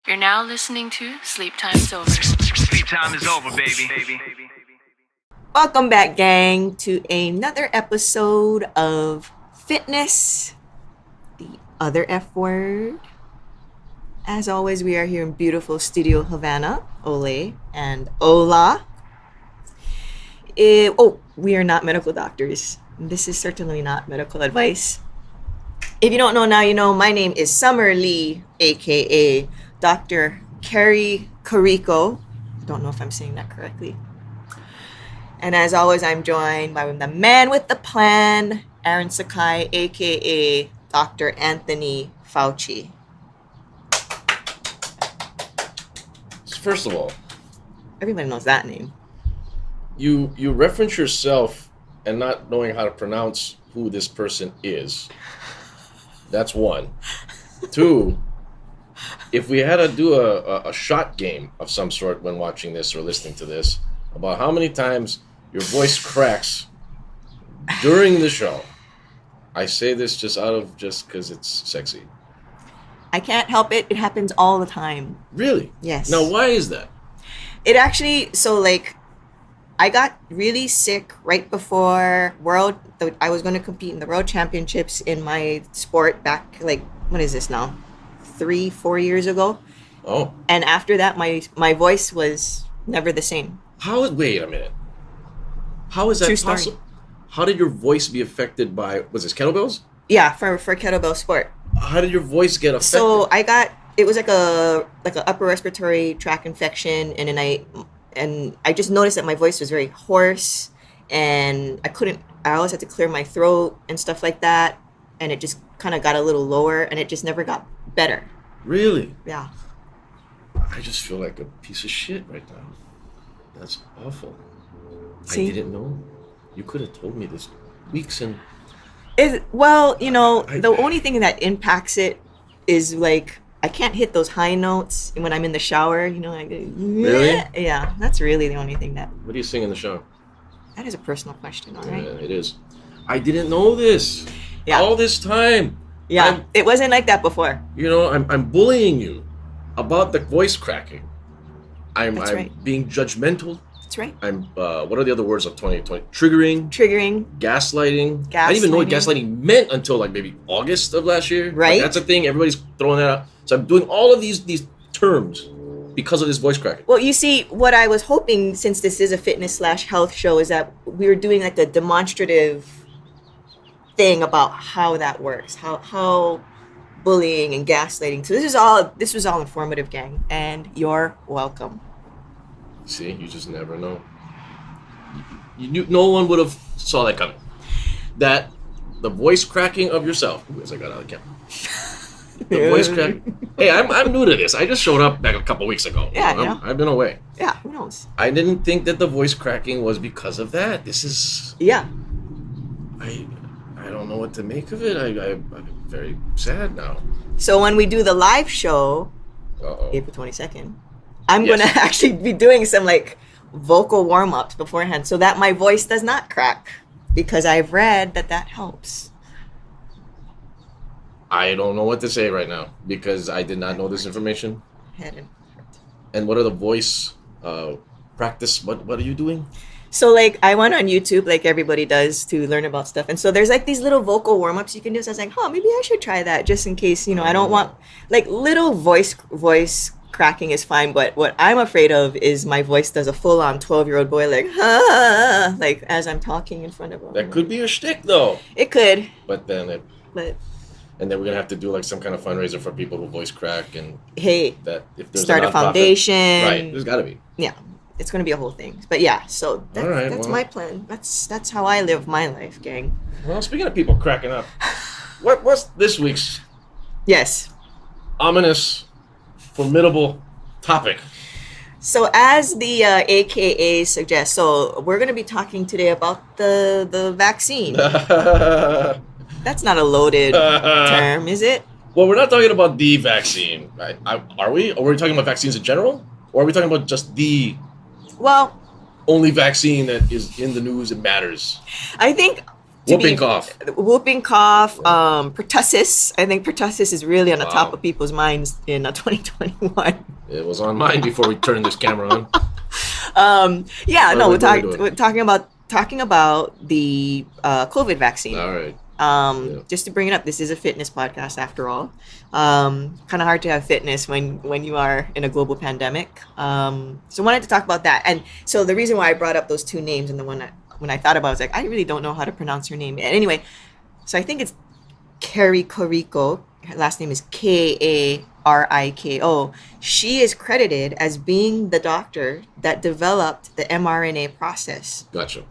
You're now listening to Sleep Time's Over. Sleep time is over, baby. Welcome back, gang, to another episode of Fitness, the other F word. As always, we are here in beautiful Studio Havana, Ole and Ola. We are not medical doctors. This is certainly not medical advice. If you don't know now, you know my name is Summer Lee, aka Dr. Kerry Koriko. I don't know if I'm saying that correctly. And as always, I'm joined by the man with the plan, Aaron Sakai, aka Dr. Anthony Fauci. First of all, Everybody knows that name. you reference yourself and not knowing how to pronounce who this person is. That's one. Two, if we had to do a shot game of some sort when watching this or listening to this, about how many times your voice cracks during the show. I say this just because it's sexy. I can't help it. It happens all the time. Really? Yes. Now, why is that? It actually, I got really sick right before I was going to compete in the World Championships in my sport back, what is this now? 3-4 years ago. Oh. And after that, my voice was never the same. Wait a minute. How is that True story. possible? How did your voice be affected by, was this kettlebells? Yeah, for kettlebell sport. How did your voice get affected? So it was like a upper respiratory tract infection, and then I just noticed that my voice was very hoarse, and I always had to clear my throat and stuff like that, and it just kind of got a little lower, and it just never got better. Really? Yeah. I just feel like a piece of shit right now. That's awful. See? I didn't know. You could have told me this weeks and... The only thing that impacts it is I can't hit those high notes when I'm in the shower. Really? Yeah, that's really the only thing that. What do you sing in the show? That is a personal question, all right? Yeah, it is. I didn't know this. Yeah. All this time. Yeah, it wasn't like that before. I'm bullying you about the voice cracking. I'm right. being judgmental. That's right. I'm, what are the other words of 2020? Triggering. Gaslighting. I didn't even know what gaslighting meant until maybe August of last year. Right. That's a thing. Everybody's throwing that out. So I'm doing all of these terms because of this voice cracking. Well, you see, what I was hoping, since this is a fitness/health show, is that we were doing a demonstrative thing about how that works, how bullying and gaslighting. So this was all informative, gang, and you're welcome. See, you just never know. You knew, no one would have saw that coming. That the voice cracking of yourself. Ooh, as I got out of the camera. The voice crack. Hey, I'm new to this. I just showed up back a couple weeks ago. Yeah, I've been away. Yeah, who knows? I didn't think that the voice cracking was because of that. This is. Yeah. I don't know what to make of it. I'm very sad now. So when we do the live show, Uh-oh. April 22nd, I'm going to actually be doing some vocal warm-ups beforehand so that my voice does not crack, because I've read that helps. I don't know what to say right now because I did not know this information. Head and heart. And what are the voice practice? What are you doing? So I went on YouTube like everybody does to learn about stuff. And so there's these little vocal warm-ups you can do. So I was maybe I should try that just in case, I don't want little voice cracking is fine, but what I'm afraid of is my voice does a full-on 12-year-old boy as I'm talking in front of him. That could be a shtick though. It could. But then and then we're gonna have to do some kind of fundraiser for people who voice crack and that if there's start a foundation. Right, there's gotta be. Yeah. It's gonna be a whole thing. But yeah, so that's my plan. That's how I live my life, gang. Well, speaking of people cracking up, what's this week's ominous, formidable topic? So as the AKA suggests, so we're going to be talking today about the vaccine. That's not a loaded term, is it? Well, we're not talking about the vaccine. Are we? Or are we talking about vaccines in general? Or are we talking about just the only vaccine that is in the news and matters? I think Whooping cough. Whooping cough, pertussis. I think pertussis is really on the top Wow. of people's minds in 2021. It was on mine before we turned this camera on. Yeah, What no, are we're, we doing? we're talking about the COVID vaccine. All right. Just to bring it up, this is a fitness podcast after all. Kind of hard to have fitness when you are in a global pandemic. So I wanted to talk about that. And so the reason why I brought up those two names and the one that when I thought about it, I was like, I really don't know how to pronounce her name. And anyway, so I think it's Kerry Koriko. Her last name is K-A-R-I-K-O. She is credited as being the doctor that developed the mRNA process. Gotcha.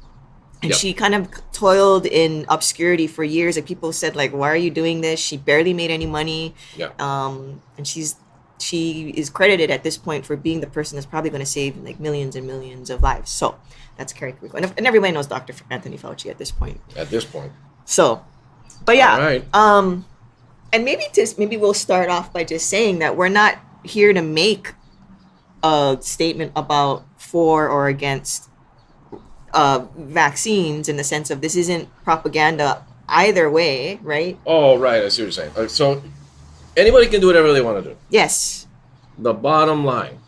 And Yep. she kind of toiled in obscurity for years. Like people said, like, why are you doing this? She barely made any money. Yeah. And she is credited at this point for being the person that's probably going to save like millions and millions of lives. So that's Kerry Koriko. And everybody knows Dr. Anthony Fauci at this point. At this point. So, but yeah. All right. And maybe we'll start off by just saying that we're not here to make a statement about for or against vaccines in the sense of this isn't propaganda either way, right? Oh, right. I see what you're saying. So anybody can do whatever they want to do. Yes, The bottom line,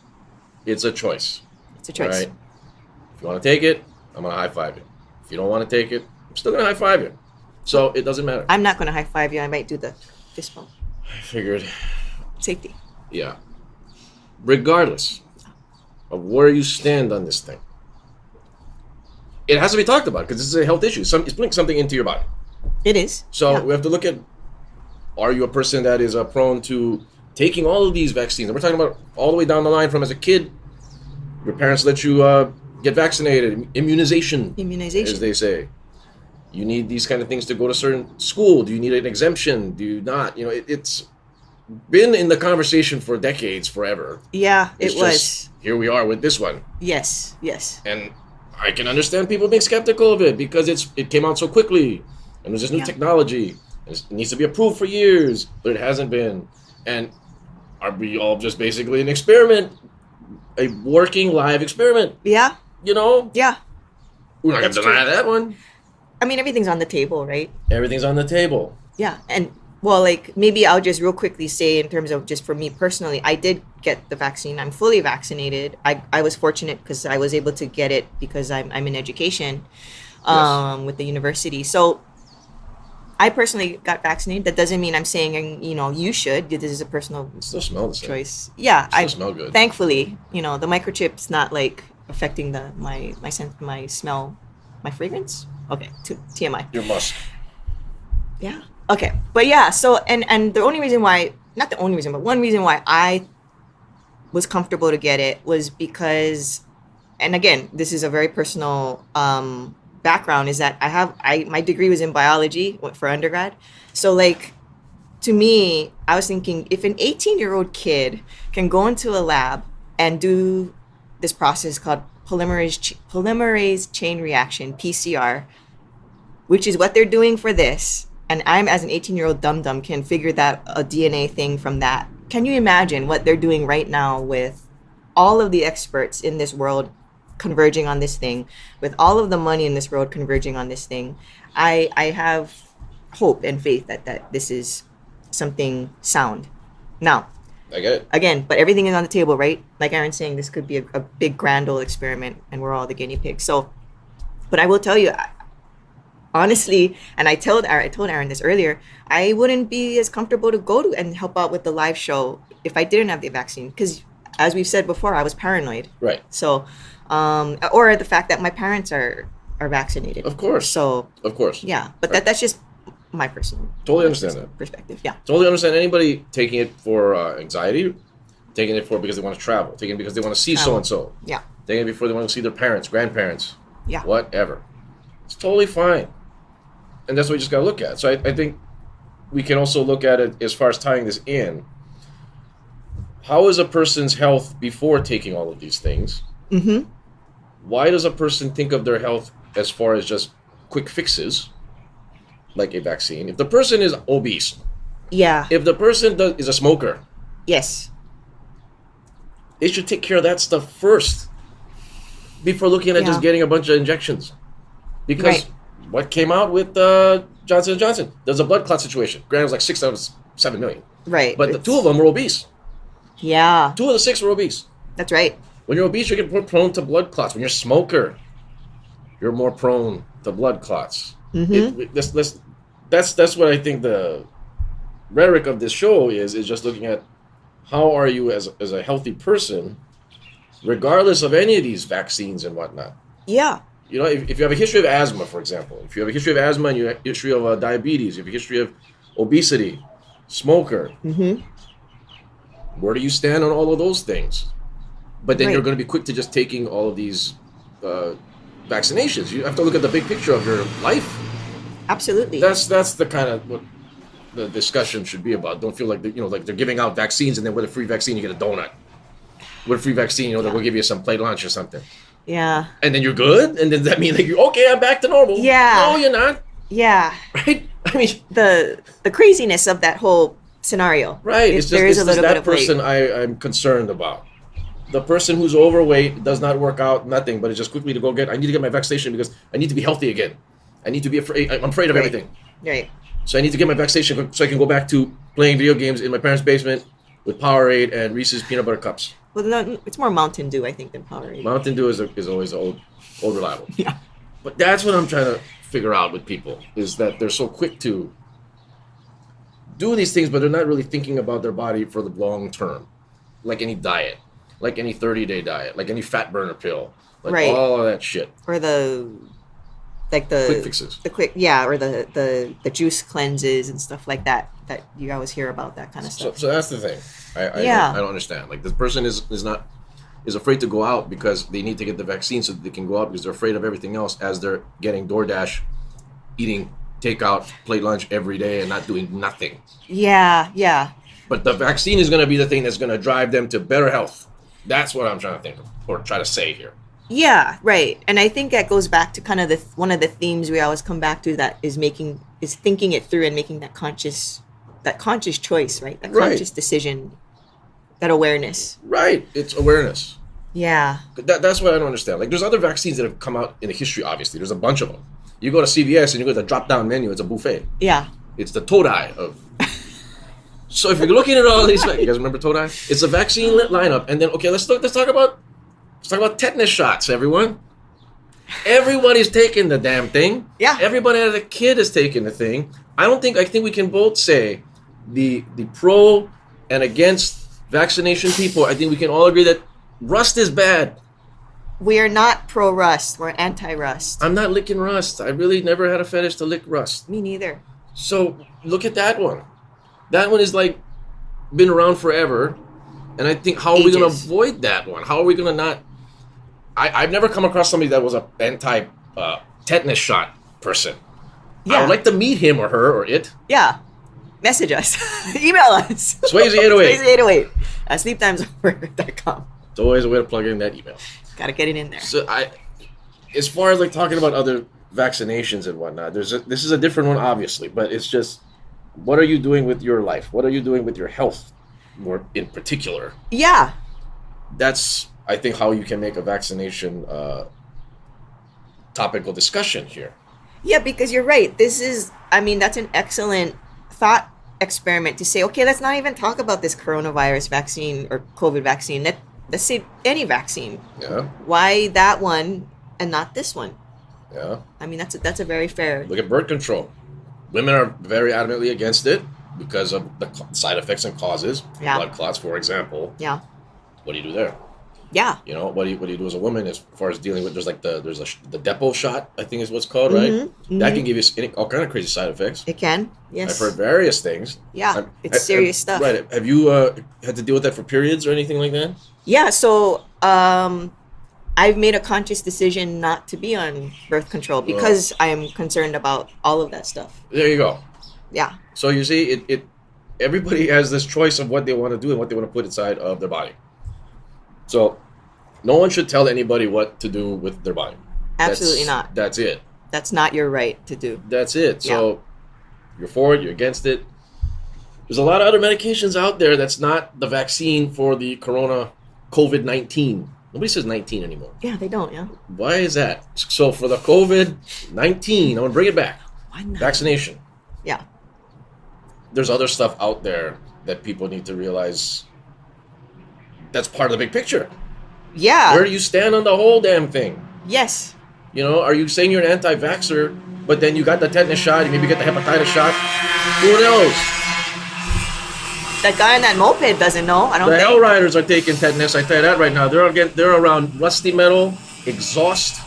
it's a choice. it's a choice. Right? If you want to take it, I'm going to high five you. If you don't want to take it, I'm still going to high five you. So it doesn't matter. I'm not going to high five you. I might do the fist bump. I figured, Safety. yeah. Regardless of where you stand on this thing, it has to be talked about because this is a health issue. It's putting something into your body. It is. So Yeah. we have to look at, are you a person that is prone to taking all of these vaccines? And we're talking about all the way down the line from as a kid, your parents let you get vaccinated, immunization, as they say. You need these kind of things to go to certain school. Do you need an exemption? Do you not? You know, it's been in the conversation for decades, forever. Yeah, It's it was. just, here we are with this one. Yes. And I can understand people being skeptical of it because it came out so quickly. And there's this new Yeah. technology. And it needs to be approved for years, but it hasn't been. And are we all just basically an experiment? A working live experiment, Yeah. you know? Yeah. We're not going That's to deny true. that one. I mean, everything's on the table, right? Everything's on the table. Yeah. And well, like maybe I'll just real quickly say in terms of just for me personally, I did get the vaccine. I'm fully vaccinated. I was fortunate because I was able to get it because I'm in education with the university. So I personally got vaccinated. That doesn't mean I'm saying, you should. This is a personal It still smells the same. choice. Yeah. Still smell good. Thankfully, the microchip's not like affecting my sense, my smell, my fragrance. Okay. TMI. Your musk. Yeah. Okay. But yeah, so and the only reason why, not the only reason, but one reason why I was comfortable to get it was because, and again, this is a very personal background, is that my degree was in biology for undergrad. So like, to me, I was thinking if an 18-year-old kid can go into a lab and do this process called polymerase chain reaction, PCR, which is what they're doing for this, and I'm as an 18-year-old dum-dum can figure that a DNA thing from that. Can you imagine what they're doing right now with all of the experts in this world converging on this thing, with all of the money in this world converging on this thing? I have hope and faith that this is something sound. Now, I get it. again, but everything is on the table, right? Like Aaron's saying, this could be a big grand old experiment and we're all the guinea pigs. So, but I will tell you, honestly, and I told Aaron this earlier, I wouldn't be as comfortable to go to and help out with the live show if I didn't have the vaccine. Because as we've said before, I was paranoid. Right. So, or the fact that my parents are vaccinated. Of course. So, Of course. yeah, but Right. that's just my personal Totally understand that. perspective. Yeah. Totally understand anybody taking it for anxiety, taking it for because they want to travel, taking it because they want to see Travel. so-and-so, Yeah. taking it before they want to see their parents, grandparents, Yeah. whatever. It's totally fine. And that's what we just got to look at. So I think we can also look at it as far as tying this in. How is a person's health before taking all of these things? Mm-hmm. Why does a person think of their health as far as just quick fixes, like a vaccine? If the person is obese, Yeah. if the person is a smoker, Yes. they should take care of that stuff first before looking at Yeah. just getting a bunch of injections. Because Right. what came out with Johnson & Johnson. There's a blood clot situation. Granted, it was like 6 out of 7 million. Right. But the 2 of them were obese. Yeah. 2 of the 6 were obese. That's right. When you're obese, you get more prone to blood clots. When you're a smoker, you're more prone to blood clots. Mm-hmm. That's what I think the rhetoric of this show is just looking at how are you as a healthy person, regardless of any of these vaccines and whatnot. Yeah. You know, if you have a history of asthma, for example, if you have a history of asthma and you have a history of diabetes, you have a history of obesity, smoker, where do you stand on all of those things? But then you're going to be quick to just taking all of these vaccinations. You have to look at the big picture of your life. Absolutely. That's the kind of what the discussion should be about. Don't feel like like they're giving out vaccines and then with a free vaccine you get a donut. With a free vaccine, they'll give you some plate lunch or something. Yeah. And then you're good? And does that mean like okay, I'm back to normal? Yeah. No, you're not. Yeah. Right? I mean the craziness of that whole scenario. Right. It's just that person I'm concerned about. The person who's overweight does not work out, nothing, but it's just quickly to go I need to get my vaccination because I need to be healthy again. I need to be afraid. I'm afraid of everything. Right. So I need to get my vaccination so I can go back to playing video games in my parents' basement with Powerade and Reese's peanut butter cups. Well, no, it's more Mountain Dew, I think, than Powerade. Mountain Dew is always old reliable. Yeah. But that's what I'm trying to figure out with people, is that they're so quick to do these things, but they're not really thinking about their body for the long term. Like any diet, like any 30-day diet, like any fat burner pill, like all of that shit. Or the quick fixes. Or the juice cleanses and stuff like that you always hear about, that kind of stuff. So that's the thing. I don't understand. Like this person is afraid to go out because they need to get the vaccine so that they can go out because they're afraid of everything else as they're getting DoorDash, eating takeout, plate lunch every day and not doing nothing. Yeah, yeah. But the vaccine is going to be the thing that's going to drive them to better health. That's what I'm trying to think of, or try to say here. Yeah, right. And I think that goes back to kind of one of the themes we always come back to, that is thinking it through and making that conscious choice, right? That conscious decision, that awareness. Right. It's awareness. Yeah. That's what I don't understand. Like there's other vaccines that have come out in the history, obviously. There's a bunch of them. You go to CVS and you go to the drop-down menu, it's a buffet. Yeah. It's the Todai of... So if you're looking at all these... You guys remember Todai? It's a vaccine lineup. And then, okay, let's talk about tetanus shots, everyone. Everybody's taking the damn thing. Yeah. Everybody as a kid is taking the thing. I think we can both say the pro and against vaccination people, I think we can all agree that rust is bad. We are not pro-rust. We're anti-rust. I'm not licking rust. I really never had a fetish to lick rust. Me neither. So look at that one. That one is like been around forever. And I think, how are we going to avoid that one? How are we going to not... I've never come across somebody that was an anti-tetanus shot person. Yeah. I would like to meet him or her or it. Yeah. Message us. Email us. Swayze808. Swayze808 at sleeptimesover.com. It's always a way to plug in that email. Got to get it in there. So as far as like talking about other vaccinations and whatnot, this is a different one, obviously, but it's just, what are you doing with your life? What are you doing with your health, more in particular? Yeah. That's, I think, how you can make a vaccination topical discussion here. Yeah, because you're right. That's an excellent thought experiment to say, okay, let's not even talk about this coronavirus vaccine or COVID vaccine. Let's say any vaccine. Yeah. Why that one and not this one? Yeah. I mean, that's a very fair... Look at birth control. Women are very adamantly against it because of the side effects and causes. Yeah. Blood clots, for example. Yeah. What do you do there? Yeah. You know, what do you do as a woman as far as dealing with, there's the depot shot, I think is what's called, right? Mm-hmm. That can give you all kind of crazy side effects. It can, yes. I've heard various things. Yeah, it's serious stuff. Right. Have you had to deal with that for periods or anything like that? Yeah, so I've made a conscious decision not to be on birth control because I am concerned about all of that stuff. There you go. Yeah. So you see, everybody has this choice of what they want to do and what they want to put inside of their body. So, no one should tell anybody what to do with their body. Absolutely not. That's it. That's not your right to do. That's it. So, you're for it, you're against it. There's a lot of other medications out there that's not the vaccine for the Covid-19. Nobody says 19 anymore. Yeah, they don't. Yeah. Why is that? So for the COVID-19, I want to bring it back. Why not? Vaccination. Yeah. There's other stuff out there that people need to realize that's part of the big picture. Yeah. Where do you stand on the whole damn thing? Yes. You know, are you saying you're an anti-vaxxer, but then you got the tetanus shot, you maybe get the hepatitis shot? Who knows? That guy on that moped doesn't know. I don't The think. L riders are taking tetanus. I tell you that right now. They're around rusty metal, exhaust,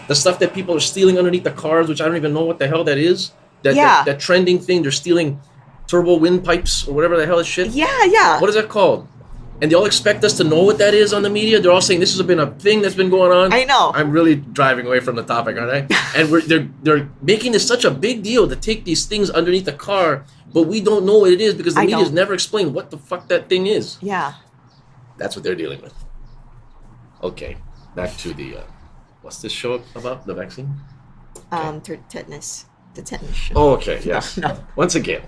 the stuff that people are stealing underneath the cars, which I don't even know what the hell that is. That trending thing. They're stealing turbo windpipes or whatever the hell is shit. Yeah. What is that called? And they all expect us to know what that is on the media. They're all saying this has been a thing that's been going on. I know. I'm really driving away from the topic, aren't I? And they're making this such a big deal to take these things underneath the car, but we don't know what it is because the media's never explained what the fuck that thing is. Yeah. That's what they're dealing with. Okay, back to the what's this show about? The vaccine? Tetanus. The tetanus show. Oh, okay, yes. No. Once again,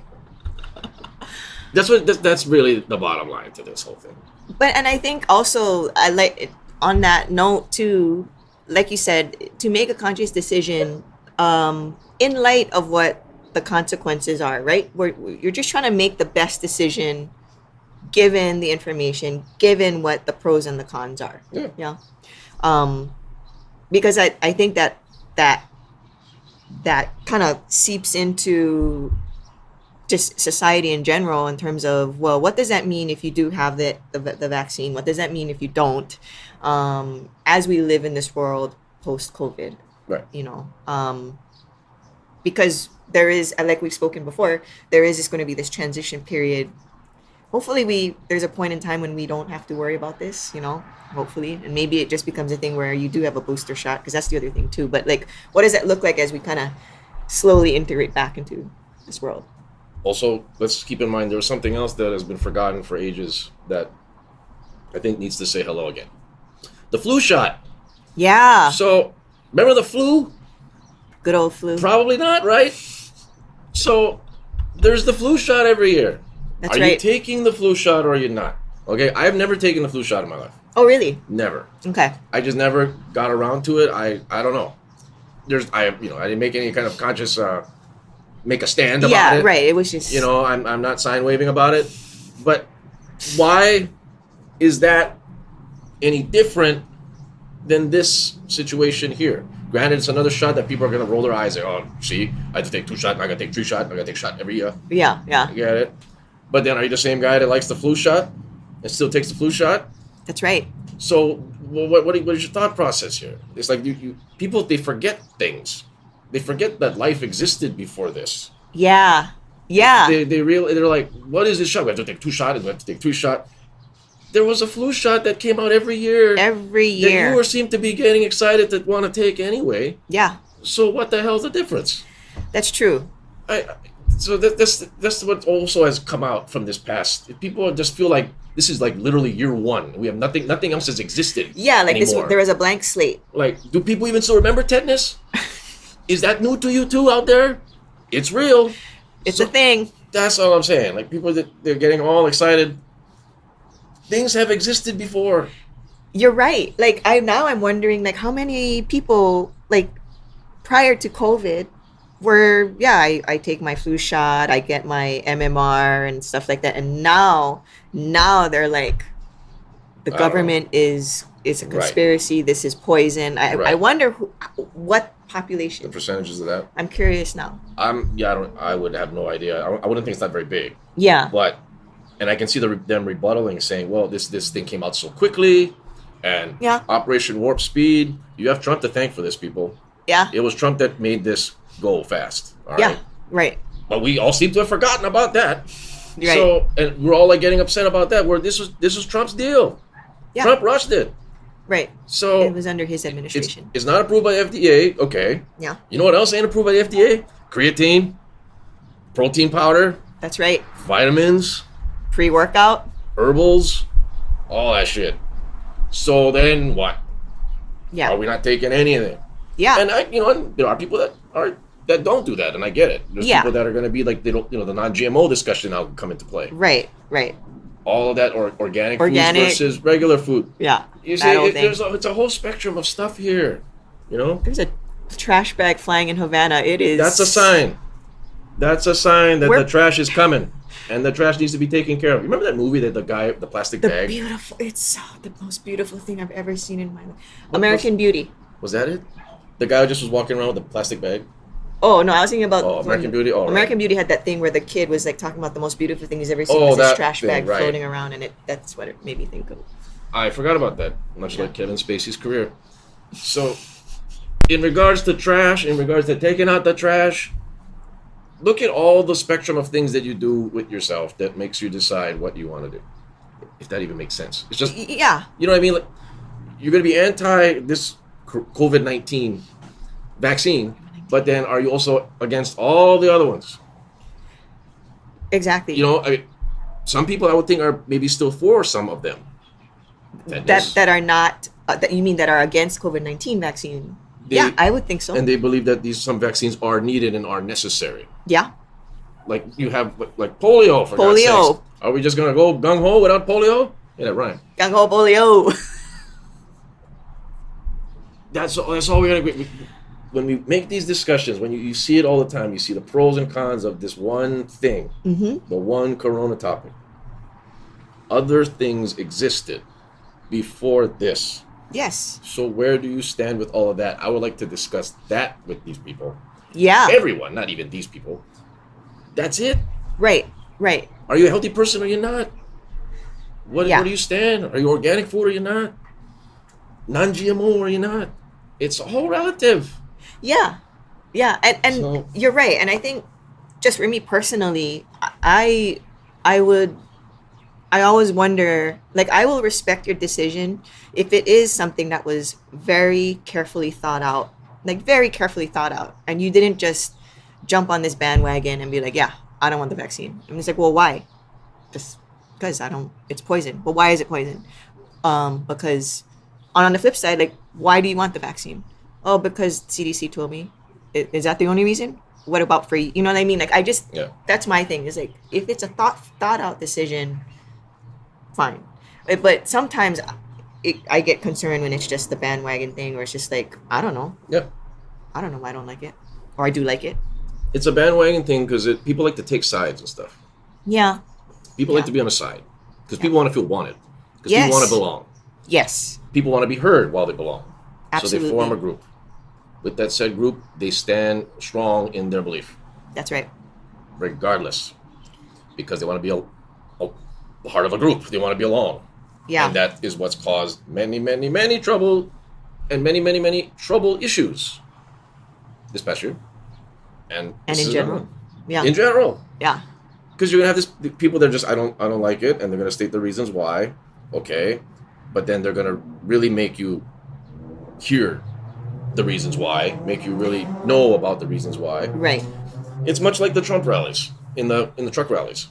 that's really the bottom line to this whole thing. But and I think also I like on that note too, like you said, to make a conscious decision in light of what the consequences are, right? Where you're just trying to make the best decision given the information, given what the pros and the cons are. Yeah. Because I think that kind of seeps into just society in general in terms of, well, what does that mean if you do have the vaccine? What does that mean if you don't? As we live in this world post-COVID, Right. you know, because there is, like we've spoken before, there is just going to be this transition period. Hopefully there's a point in time when we don't have to worry about this, you know, hopefully. And maybe it just becomes a thing where you do have a booster shot, because that's the other thing too. But like, what does that look like as we kind of slowly integrate back into this world? Also, let's keep in mind there's something else that has been forgotten for ages that I think needs to say hello again. The flu shot. Yeah. So, remember the flu? Good old flu. Probably not, right? So, there's the flu shot every year. That's Are right. you taking the flu shot or are you not? Okay, I've never taken the flu shot in my life. Oh, really? Never. Okay. I just never got around to it. I don't know. I didn't make any kind of conscious make a stand about it. Yeah, right. It was just, You know, I'm not sign waving about it. But why is that any different than this situation here? Granted, it's another shot that people are going to roll their eyes at. Oh, see, I have to take 2 shots, I got to take 3 shots, I got to take a shot every year. yeah. I get it. But then are you the same guy that likes the flu shot and still takes the flu shot? That's right. So what is your thought process here? It's like you people, they forget things. They forget that life existed before this. Yeah. They're like, what is this shot? We have to take 2 shots, we have to take 3 shots. There was a flu shot that came out every year. Every year. That you seem to be getting excited to want to take anyway. Yeah. So what the hell's the difference? That's true. So that's what also has come out from this past. People just feel like this is like literally year 1. We have nothing else has existed. Yeah, like anymore. there was a blank slate. Like, do people even still remember tetanus? Is that new to you too out there? It's real. It's a thing. That's all I'm saying. Like, people they're getting all excited. Things have existed before. You're right. Like I'm wondering like how many people like prior to COVID were, I take my flu shot, I get my MMR and stuff like that. And now they're like, the government is a conspiracy. Right. This is poison. I wonder what population. The percentages of that. I'm curious now. I would have no idea. I wouldn't think it's not very big. Yeah. And I can see them rebuttaling, saying, well, this thing came out so quickly, and Operation Warp Speed. You have Trump to thank for this, people. Yeah. It was Trump that made this go fast. All yeah, right? right. But we all seem to have forgotten about that. Right. So, and we're all like getting upset about that, where this was Trump's deal. Yeah. Trump rushed it. Right. So it was under his administration. It's not approved by FDA. Okay. Yeah. You know what else ain't approved by the FDA? Creatine, protein powder. That's right. Vitamins. Pre-workout. Herbals. All that shit. So then what? Yeah. Are we not taking any of it? Yeah. And there are people that don't do that, and I get it. There's people that are going to be like, they don't, the non-GMO discussion now come into play. Right. all of that organic foods Organic. versus regular food. Yeah. You that whole see, thing. it's a whole spectrum of stuff here. You know, There's a trash bag flying in Havana. It is. that's a sign. That's a sign that We're- the trash is coming, and the trash needs to be taken care of. Remember that movie that the plastic The bag? beautiful. It's the most beautiful thing I've ever seen in my life. American Beauty. Was that it? The guy who just was walking around with a plastic bag. Oh no, I was thinking about American Beauty. Oh, American right. Beauty had that thing where the kid was like talking about the most beautiful thing he's ever seen. Oh, was this that trash thing, bag right. floating around, and that's what it made me think of. I forgot about that. Much like Kevin Spacey's career. So, in regards to trash, in regards to taking out the trash, look at all the spectrum of things that you do with yourself that makes you decide what you want to do. If that even makes sense. It's just, Yeah. you know what I mean? Like, you're going to be anti this COVID-19 vaccine, but then are you also against all the other ones? Exactly. You know, some people I would think are maybe still for some of them. that are not that you mean that are against COVID-19 vaccine? Yeah, I would think so. And they believe that some vaccines are needed and are necessary. Yeah. Like you have like polio for God's Polio. sakes. Are we just gonna go gung ho without polio? Yeah, that rhyme. Gang ho polio. That's all we gotta agree. When we make these discussions, when you see it all the time, you see the pros and cons of this one thing, the one corona topic. Other things existed before this. Yes. So where do you stand with all of that? I would like to discuss that with these people. Yeah. Everyone, not even these people. That's it. Right. Right. Are you a healthy person or you're not? Where Yeah. do you stand? Are you organic food or you're not? Non-GMO or you're not? It's all relative. Yeah. Yeah. And So- you're right. And I think just for me personally, I always wonder, like, I will respect your decision if it is something that was very carefully thought out, and you didn't just jump on this bandwagon and be like, yeah, I don't want the vaccine. And it's like, well, why? Just because it's poison. But why is it poison? Because on the flip side, like, why do you want the vaccine? Oh, because CDC told me. Is that the only reason? What about free? You know what I mean? Like, that's my thing, is like, if it's a thought out decision, fine. But sometimes I get concerned when it's just the bandwagon thing, or it's just like, I don't know. Yep. I don't know why I don't like it. Or I do like it. It's a bandwagon thing because people like to take sides and stuff. Yeah. People like to be on a side because people want to feel wanted. Because Yes. people want to belong. Yes. People want to be heard while they belong. Absolutely. So they form a group. With that said group, they stand strong in their belief, That's right. regardless, because they want to be a part of a group. They want to belong. Yeah. And that is what's caused many, many, many trouble and many, many, many trouble issues this past year. And And this in is general. another one. Yeah. In general. Yeah. Because you're gonna have people that just I don't like it, and they're gonna state the reasons why. Okay, but then they're gonna really make you hear the reasons why, make you really know about the reasons why. Right. It's much like the Trump rallies in the truck rallies.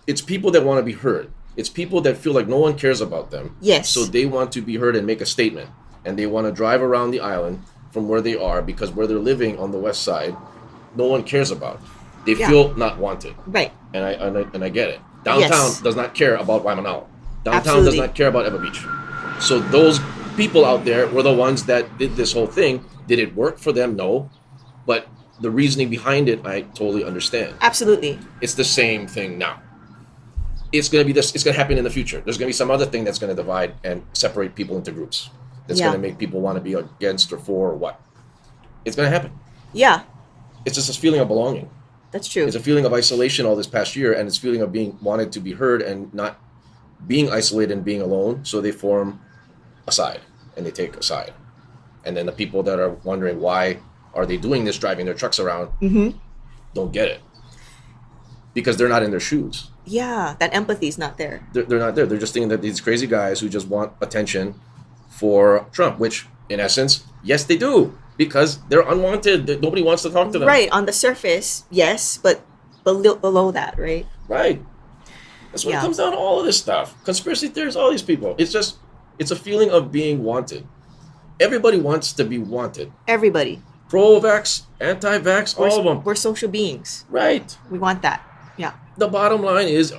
It's people that want to be heard. It's people that feel like no one cares about them. Yes. So they want to be heard and make a statement, and they want to drive around the island from where they are because where they're living on the west side, no one cares about. They Yeah. feel not wanted. Right. And I get it. Downtown Yes. does not care about Waimanao. Downtown Absolutely. does not care about Eva Beach. So those people out there were the ones that did this whole thing. Did it work for them? No. But the reasoning behind it, I totally understand. Absolutely. It's the same thing now. It's gonna be this. It's gonna happen in the future. There's gonna be some other thing that's gonna divide and separate people into groups. That's Yeah. gonna make people want to be against or for or what. It's gonna happen. Yeah. It's just this feeling of belonging. That's true. It's a feeling of isolation all this past year, and it's a feeling of being wanted to be heard and not being isolated and being alone. So they form a side, and they take a side. And then the people that are wondering why are they doing this, driving their trucks around, don't get it. Because they're not in their shoes. Yeah. That empathy's not there. They're not there. They're just thinking that these crazy guys who just want attention for Trump, which in essence, yes, they do. Because they're unwanted. Nobody wants to talk to them. Right. On the surface, yes, but below that, right? Right. That's what it Yeah. comes down to, all of this stuff. Conspiracy theories, all these people. It's a feeling of being wanted. Everybody wants to be wanted. Everybody. Pro-vax, anti-vax, all of them. We're social beings. Right. We want that. Yeah. The bottom line is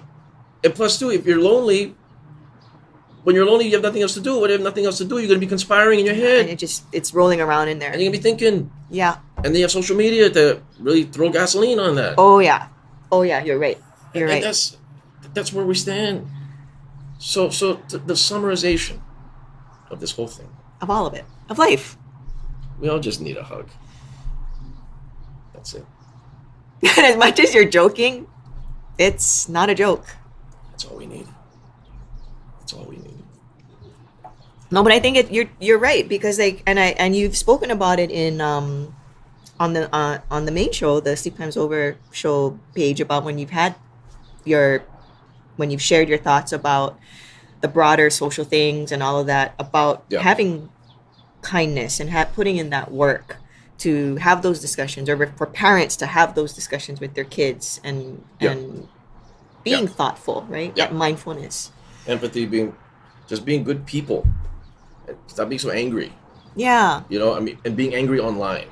And plus, too, if you're lonely, when you're lonely, you have nothing else to do. When you have nothing else to do, you're going to be conspiring in your head. And it's rolling around in there. And you're going to be thinking. Yeah. And then you have social media to really throw gasoline on that. Oh, yeah. Oh, yeah, you're right. You're right. That's where we stand. So the summarization of this whole thing. Of all of it. Of life. We all just need a hug. That's it. And as much as you're joking, it's not a joke. That's all we need. That's all we need. No, but I think you're right, because like, and you've spoken about it in on the main show, the Sleep Time's Over show page, about when you've shared your thoughts about the broader social things and all of that, about having kindness and putting in that work to have those discussions, or for parents to have those discussions with their kids, and being thoughtful, right? Yeah. That mindfulness. Empathy, being good people. Stop being so angry. Yeah. You know, I mean, and being angry online.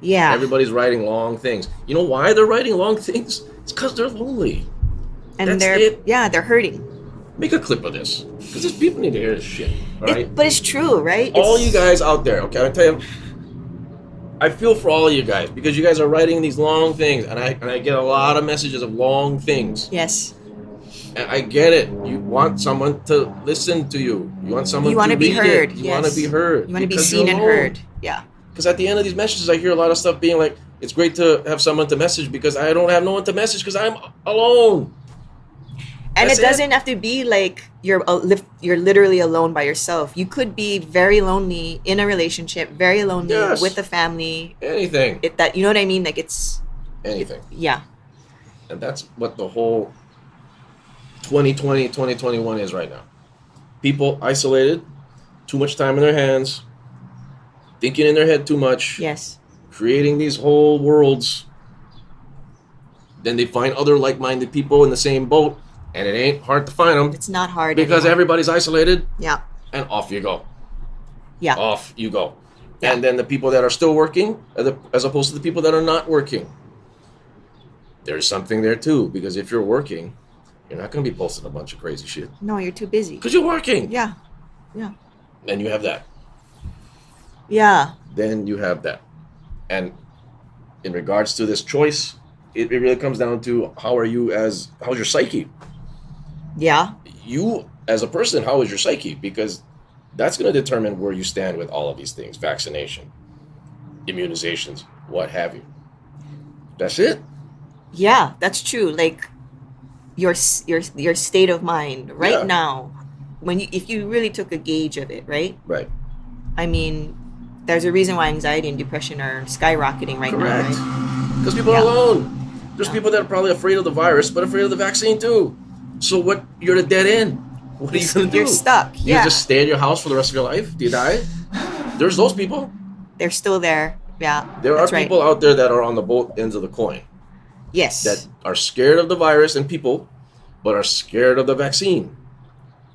Yeah. Everybody's writing long things. You know why they're writing long things? It's because they're lonely. And That's they're it. they're hurting. Make a clip of this, because these people need to hear this shit. All right. But it's true, right? All you guys out there, okay? I tell you, I feel for all of you guys, because you guys are writing these long things, and I get a lot of messages of long things. Yes. And I get it. You want someone to listen to you. You want someone to be read heard. it. You want to be heard. You want to be because seen you're and alone. heard. Yeah. Because at the end of these messages, I hear a lot of stuff being like, it's great to have someone to message because I don't have no one to message because I'm alone. And That's it doesn't have to be like you're literally alone by yourself. You could be very lonely in a relationship, very lonely with a family. Anything. You know what I mean? Like it's... Anything. Yeah. And that's what the whole 2020, 2021 is right now. People isolated, too much time in their hands, thinking in their head too much. Yes. Creating these whole worlds. Then they find other like-minded people in the same boat, and it ain't hard to find them. It's not hard because anymore. everybody's isolated. Yeah. And off you go. Yeah. Off you go. Yeah. And then the people that are still working, as opposed to the people that are not working. There's something there too, because if you're working, you're not going to be posting a bunch of crazy shit. No, you're too busy. Because you're working. Yeah. Yeah. And you have that. Yeah. Then you have that. And in regards to this choice, it really comes down to how's your psyche? Yeah. You, as a person, how is your psyche? Because that's going to determine where you stand with all of these things. Vaccination, immunizations, what have you. That's it. Yeah, that's true. Like your state of mind right now, if you really took a gauge of it, right? Right. I mean, there's a reason why anxiety and depression are skyrocketing right Correct. now, right? Because people are alone. There's people that are probably afraid of the virus, but afraid of the vaccine too. So what? You're at a dead end. What are you going to do? You're stuck. You Yeah. just stay in your house for the rest of your life? Do you die? There's those people. They're still there. Yeah. There are that's right. people out there that are on the both ends of the coin. Yes. That are scared of the virus and people, but are scared of the vaccine.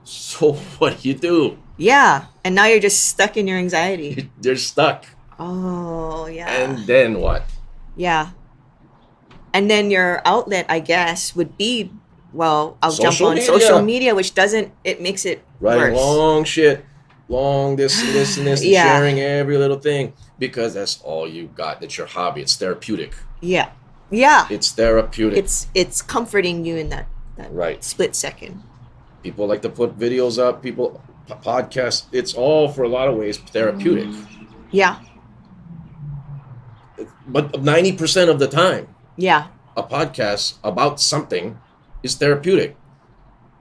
So what do you do? Yeah. And now you're just stuck in your anxiety. They're stuck. Oh, yeah. And then what? Yeah. And then your outlet, I guess, would be, well, I'll jump Social on media. social media, which makes it Writing worse. long shit. Long this and this and this. And Yeah. sharing every little thing. Because that's all you got. That's your hobby. It's therapeutic. Yeah. Yeah. It's therapeutic. It's comforting you in that Right. split second. People like to put videos up. People podcasts. It's all, for a lot of ways, therapeutic. Yeah. But 90% of the time, Yeah. a podcast about something is therapeutic.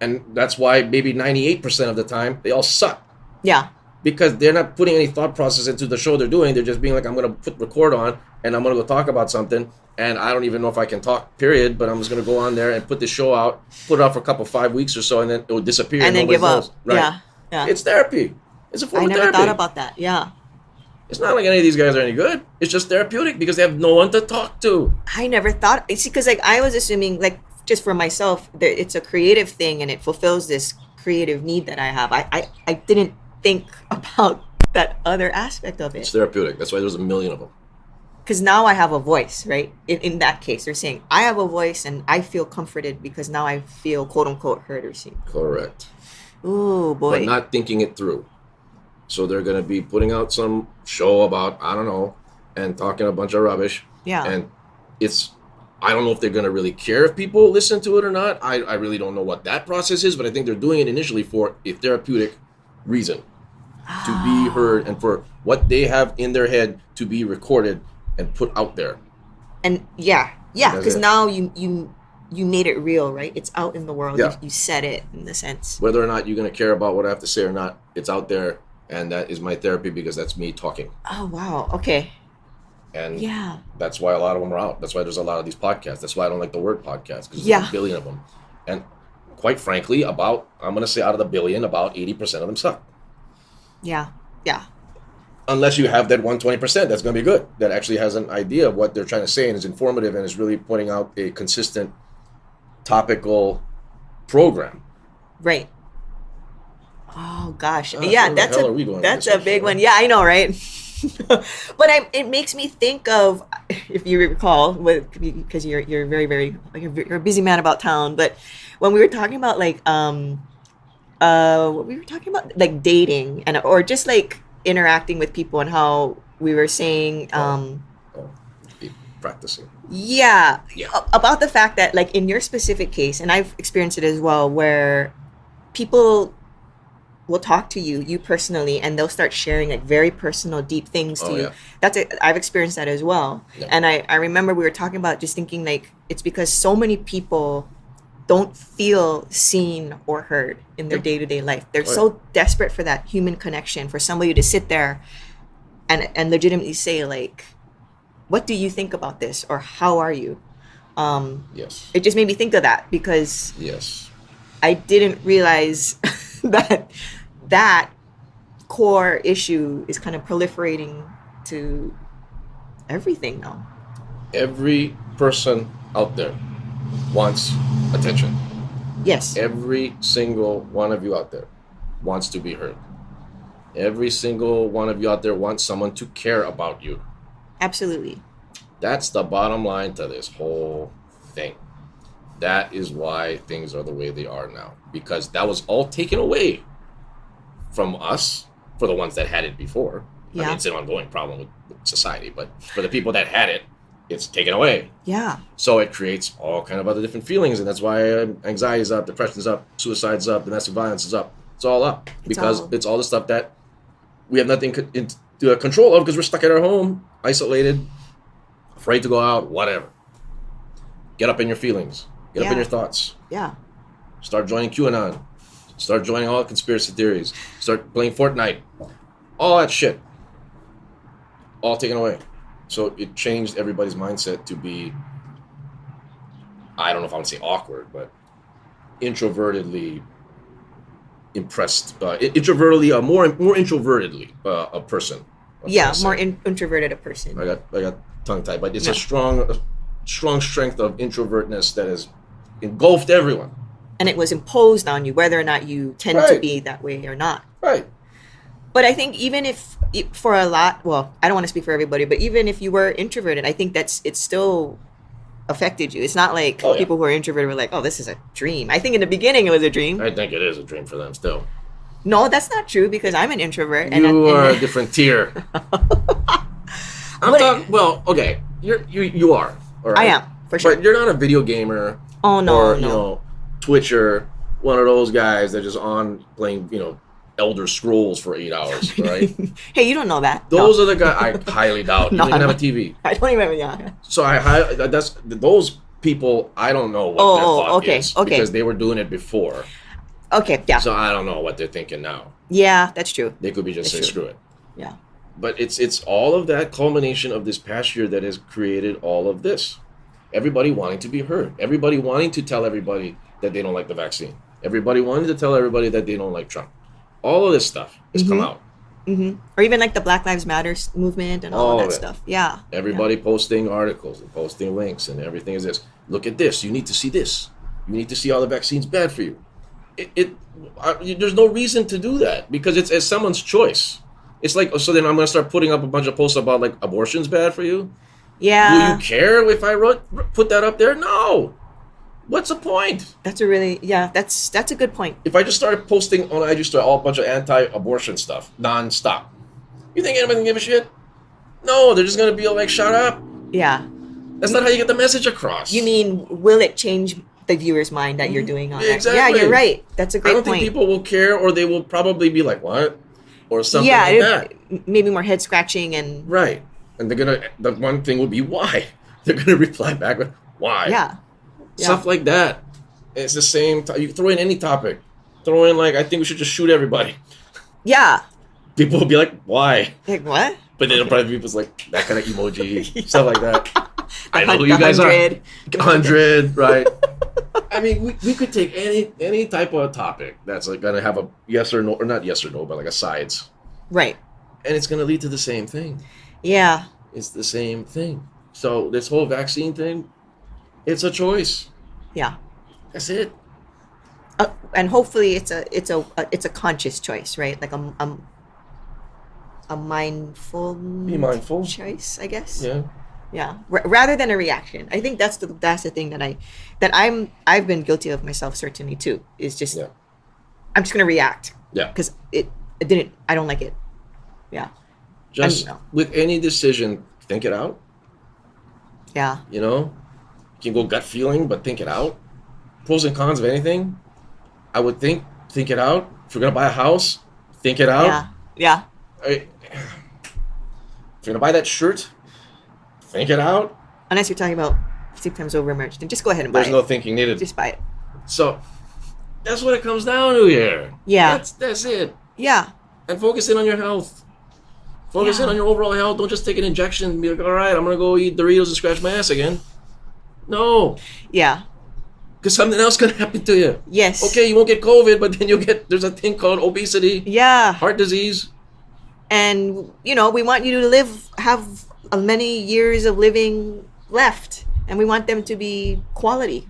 And that's why maybe 98% of the time, they all suck. Yeah. Because they're not putting any thought process into the show they're doing. They're just being like, I'm going to put record on and I'm going to go talk about something. And I don't even know if I can talk, period. But I'm just going to go on there and put this show out, put it out for a couple, 5 weeks or so, and then it will disappear. And then nobody give up. knows. Right. Yeah. Yeah. It's therapy. It's a form I of never therapy. thought about that. Yeah. It's not like any of these guys are any good. It's just therapeutic because they have no one to talk to. I never thought. See, because like I was assuming, like just for myself, that it's a creative thing and it fulfills this creative need that I have. I didn't think about that other aspect of It's it. therapeutic. That's why there's a million of them. because now I have a voice, right? In that case, they're saying I have a voice and I feel comforted because now I feel quote unquote heard or seen. Correct. Oh boy. But not thinking it through. So they're going to be putting out some show about, I don't know, and talking a bunch of rubbish. Yeah. And I don't know if they're going to really care if people listen to it or not. I really don't know what that process is, but I think they're doing it initially for a therapeutic reason. To be heard and for what they have in their head to be recorded and put out there. And yeah, because now you made it real, right? It's out in the world. Yeah. You said it in the sense. Whether or not you're going to care about what I have to say or not, it's out there, and that is my therapy because that's me talking. Oh, wow. Okay. And yeah, that's why a lot of them are out. That's why there's a lot of these podcasts. That's why I don't like the word podcast, because Yeah. there's a billion of them. And quite frankly, I'm going to say out of the billion, about 80% of them suck. Yeah. Unless you have that 120% that's going to be good, that actually has an idea of what they're trying to say and is informative and is really pointing out a consistent topical program. Right. Oh gosh. Where Yeah, the that's hell are we going with that's this a big show? one. Yeah, I know, right? But it makes me think of, if you recall, because you're very very you're a busy man about town. But when we were talking about like what we were talking about, like dating and or just like interacting with people, and how we were saying Be practicing. yeah, Yeah. about the fact that like in your specific case, and I've experienced it as well, where people will talk to you personally, and they'll start sharing like very personal, deep things to Oh, you. yeah. I've experienced that as well. Yeah. And I remember we were talking about just thinking like it's because so many people don't feel seen or heard in their Yep. day-to-day life. They're Right. so desperate for that human connection, for somebody to sit there and legitimately say like, what do you think about this, or how are you? Yes. It just made me think of that, because Yes. I didn't realize that core issue is kind of proliferating to everything now. Every person out there wants attention. Yes. Every single one of you out there wants to be heard. Every single one of you out there wants someone to care about you. Absolutely. That's the bottom line to this whole thing. That is why things are the way they are now. Because that was all taken away from us, for the ones that had it before. I Yeah. mean, it's an ongoing problem with society, but for the people that had it, it's taken away. Yeah. So it creates all kind of other different feelings, and that's why anxiety is up, depression is up, suicide's up, domestic violence is up. It's all up because it's all the stuff that we have nothing control of, because we're stuck at our home, isolated, afraid to go out, whatever. Get up in your feelings. Get up in Yeah. your thoughts. Yeah. Start joining QAnon. Start joining all the conspiracy theories. Start playing Fortnite. All that shit. All taken away. So it changed everybody's mindset to be, I don't know if I want to say awkward, but introvertedly impressed. Introvertedly, more introvertedly a person. Yeah. More introverted a person. I got tongue tied, but it's Yeah. a strong strength of introvertness that has engulfed everyone. And it was imposed on you, whether or not you tend to Right. be that way or not. Right. But I think even if for a lot, well, I don't want to speak for everybody, but even if you were introverted, I think it still affected you. It's not like Oh, yeah. people who are introverted were like, oh, this is a dream. I think in the beginning it was a dream. I think it is a dream for them still. No, that's not true, because I'm an introvert. You are a different tier. I'm But- talking. Well, okay, you are. All right? I am, for sure. But you're not a video gamer. Oh, no, Or no. Twitcher, one of those guys that just on playing Elder Scrolls for 8 hours, right? Hey, you don't know that. Those are the guys I highly doubt. You No, don't even no. have a TV. I don't even, yeah. So that's those people. I don't know what their thought is okay. because they were doing it before. Okay, yeah. So I don't know what they're thinking now. Yeah, that's true. They could be just saying That's true. screw it. Yeah. But it's all of that culmination of this past year that has created all of this. Everybody wanting to be heard. Everybody wanting to tell everybody that they don't like the vaccine. Everybody wanting to tell everybody that they don't like Trump. All of this stuff has come out. Mm-hmm. Or even like the Black Lives Matter movement and all All of of that it. stuff. Yeah. Everybody posting articles and posting links and everything is this. Look at this. You need to see this. You need to see how the vaccine's bad for you. There's no reason to do that because it's someone's choice. It's like, so then I'm going to start putting up a bunch of posts about like abortion's bad for you. Yeah. Will you care if I put that up there? No. What's the point? That's a good point. If I just started posting on IG Story all a bunch of anti-abortion stuff nonstop, you think anybody can give a shit? No, they're just gonna be like, shut up. Yeah. That's not how you get the message across. You mean, will it change the viewer's mind that you're doing on it? Exactly. Yeah, you're right. That's a great point. I don't think people will care, or they will probably be like, what? Or something yeah, like that. Maybe more head scratching and... Right. And the one thing will be why. They're gonna reply back with why. Yeah. Stuff like that. It's the same. You throw in any topic. Throw in like, I think we should just shoot everybody. Yeah. People will be like, why? Like what? But then it'll probably be like that kind of emoji, stuff like that. I know who you the guys 100. are. 100, right? I mean, we could take any type of topic that's like gonna have a yes or no, or not yes or no, but like a sides. Right. And it's gonna lead to the same thing. Yeah. It's the same thing. So this whole vaccine thing, it's a choice. Yeah. That's it. And hopefully it's a conscious choice, right? Like a mindful. Be mindful. Choice, I guess. Yeah. Yeah. Rather than a reaction. I think that's the thing that I've been guilty of myself certainly too. Is just I'm just gonna react. Yeah. Because I don't like it. Yeah. Just with any decision, think it out. Yeah. You know, you can go gut feeling, but think it out. Pros and cons of anything, I would think it out. If you're gonna buy a house, think it out. Yeah. If you're gonna buy that shirt, think it out. Unless you're talking about Sleep Time's Over merch, then just go ahead and buy it. There's no thinking needed. Just buy it. So that's what it comes down to here. Yeah. That's it. Yeah. And focus in on your health. Focus in on your overall health. Don't just take an injection and be like, all right, I'm gonna go eat Doritos and scratch my ass again. No. Yeah. Because something else could happen to you. Yes. Okay, you won't get COVID, but then there's a thing called obesity. Yeah. Heart disease. And, we want you to have many years of living left. And we want them to be quality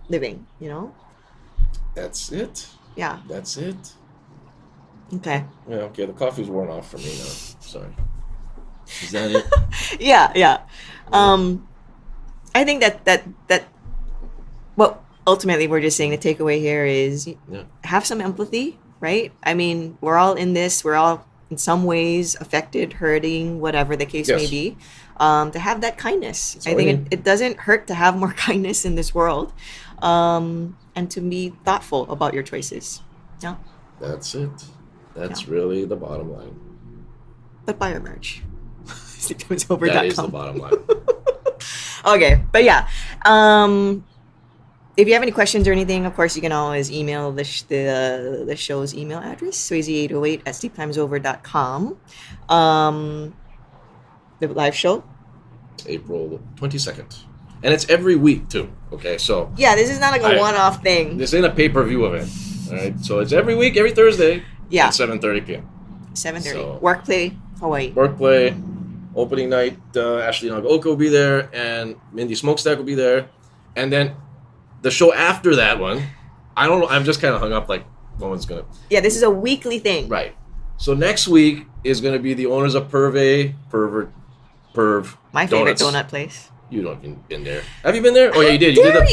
living, That's it. Yeah. That's it. Okay. Yeah, okay, the coffee's worn off for me now. Sorry. Is that it? Yeah. I think that well, ultimately we're just saying the takeaway here is have some empathy, right? I mean, we're all in this. We're all in some ways affected, hurting, whatever the case may be. To have that kindness. I think it doesn't hurt to have more kindness in this world, and to be thoughtful about your choices. Yeah. That's it. That's really the bottom line. But buy our merch. SleepTimesOver.com. That is the bottom line. Okay, but yeah. If you have any questions or anything, of course, you can always email the show's email address, swayze808@sleeptimesover.com. The live show? April 22nd. And it's every week, too. Okay, so... Yeah, this is not like a one-off thing. This ain't a pay-per-view event. All right, so it's every week, every Thursday at 7:30 p.m. 7:30. So, Workplay, Hawaii. Workplay, opening night, Ashley Nagaoka will be there, and Mindy Smokestack will be there. And then the show after that one, I don't know, I'm just kind of hung up like no one's going to... Yeah, this is a weekly thing. Right. So next week is going to be the owners of Perv My favorite donut place. You don't even been there. Have you been there? Oh yeah, you did. You don't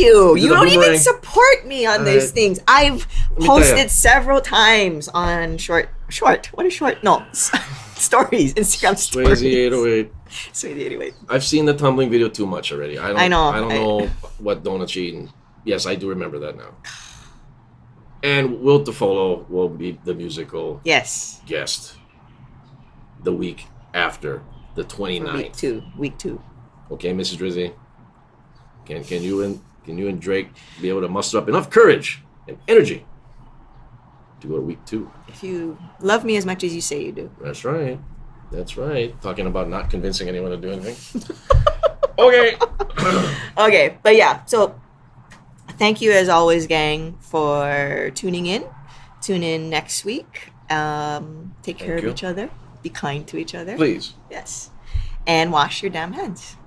even boomerang. support me on these things. I've posted several times on short. What is short? No, stories. Instagram stories. Swayze808. Swayze808. I've seen the tumbling video too much already. I know. I don't know what donuts you're eating. Yes, I do remember that now. And Will DeFolo will be the musical guest the week after the 29th. Week two. Okay, Mrs. Drizzy. Can you and Drake be able to muster up enough courage and energy to go to week 2? If you love me as much as you say you do. That's right. Talking about not convincing anyone to do anything. Okay. Okay, but yeah, so thank you as always, gang, for tuning in. Tune in next week. Take care of each other. Be kind to each other. Please. Yes. And wash your damn hands.